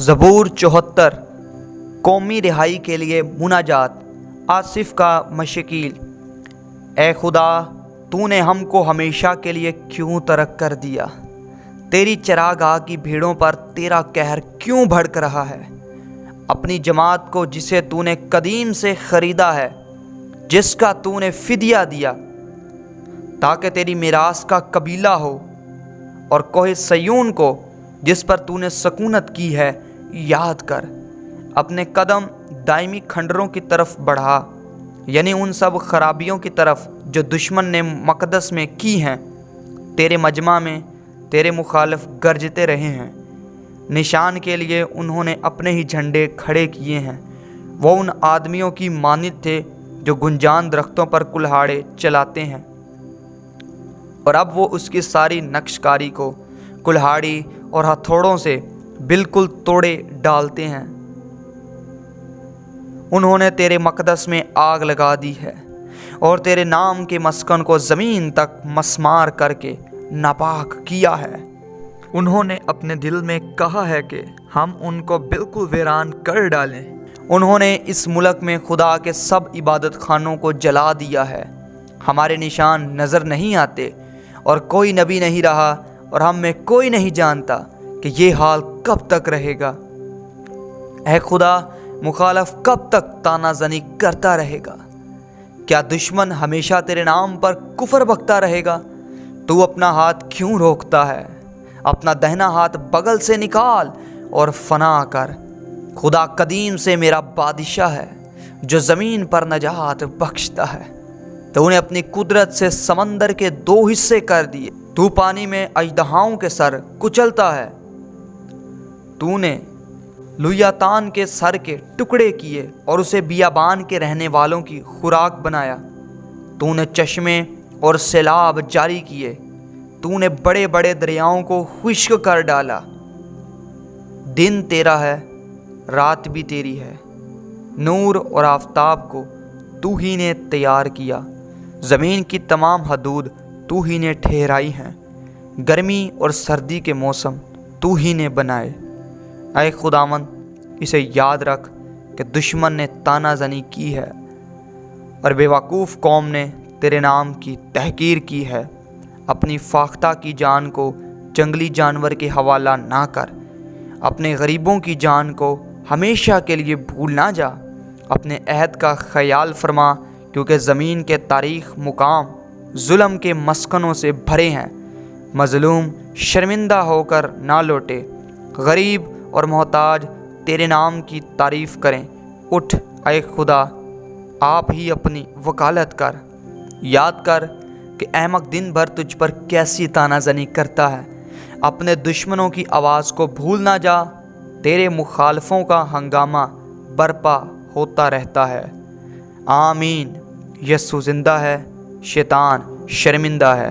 ज़बूर 74 कौमी रिहाई के लिए मुनाजात। आसिफ का मशकील। ए खुदा, तूने हमको हमेशा के लिए क्यों तर्क कर दिया? तेरी चरागाह की भीड़ों पर तेरा कहर क्यों भड़क रहा है? अपनी जमात को जिसे तूने कदीम से ख़रीदा है, जिसका तूने फ़िदिया दिया, ताकि तेरी मिरास का कबीला हो, और कोहे सयून को जिस पर तूने सकूनत की है याद कर। अपने कदम दायमी खंडरों की तरफ बढ़ा, यानी उन सब खराबियों की तरफ जो दुश्मन ने मकदस में की हैं। तेरे मजमा में तेरे मुखालिफ गरजते रहे हैं। निशान के लिए उन्होंने अपने ही झंडे खड़े किए हैं। वो उन आदमियों की मानित थे जो गुंजान दरख्तों पर कुल्हाड़े चलाते हैं, और अब वो उसकी सारी नक्शकारी को कुल्हाड़ी और हथौड़ों से बिल्कुल तोड़े डालते हैं। उन्होंने तेरे मकदस में आग लगा दी है और तेरे नाम के मस्कन को ज़मीन तक मस्मार करके नापाक किया है। उन्होंने अपने दिल में कहा है कि हम उनको बिल्कुल वीरान कर डालें। उन्होंने इस मुल्क में खुदा के सब इबादत खानों को जला दिया है। हमारे निशान नज़र नहीं आते और कोई नबी नहीं रहा, और हम में कोई नहीं जानता कि ये हाल कब तक रहेगा। ऐ खुदा, मुखालफ कब तक तानाज़नी करता रहेगा? क्या दुश्मन हमेशा तेरे नाम पर कुफर बकता रहेगा? तू अपना हाथ क्यों रोकता है? अपना दाहिना हाथ बगल से निकाल और फना कर। खुदा कदीम से मेरा बादशाह है, जो ज़मीन पर नजात बख्शता है। तूने अपनी कुदरत से समंदर के 2 हिस्से कर दिए। तू पानी में अजदहाओं के सर कुचलता है। तूने लुयातान के सर के टुकड़े किए और उसे बियाबान के रहने वालों की खुराक बनाया। तूने चश्मे और सैलाब जारी किए। तूने बड़े बड़े दरियाओं को खुश्क कर डाला। दिन तेरा है, रात भी तेरी है। नूर और आफताब को तू ही ने तैयार किया। ज़मीन की तमाम हदूद तू ही ने ठहराई हैं। गर्मी और सर्दी के मौसम तू ही ने बनाए। ऐ खुदावंद, इसे याद रख कि दुश्मन ने तानाज़नी की है और बेवकूफ़ कौम ने तेरे नाम की तहकीर की है। अपनी फाख्ता की जान को जंगली जानवर के हवाला ना कर। अपने गरीबों की जान को हमेशा के लिए भूल ना जा। अपने अहद का ख्याल फरमा, क्योंकि ज़मीन के तारीख़ मुकाम जुल्म के मस्कनों से भरे हैं। मज़लूम शर्मिंदा होकर ना लौटे। गरीब और मोहताज तेरे नाम की तारीफ़ करें। उठ ऐ खुदा, आप ही अपनी वकालत कर। याद कर कि अहमक दिन भर तुझ पर कैसी तानाज़नी करता है। अपने दुश्मनों की आवाज़ को भूल ना जा। तेरे मुखालफों का हंगामा बरपा होता रहता है। आमीन। यस्सु ज़िंदा है, शैतान शर्मिंदा है।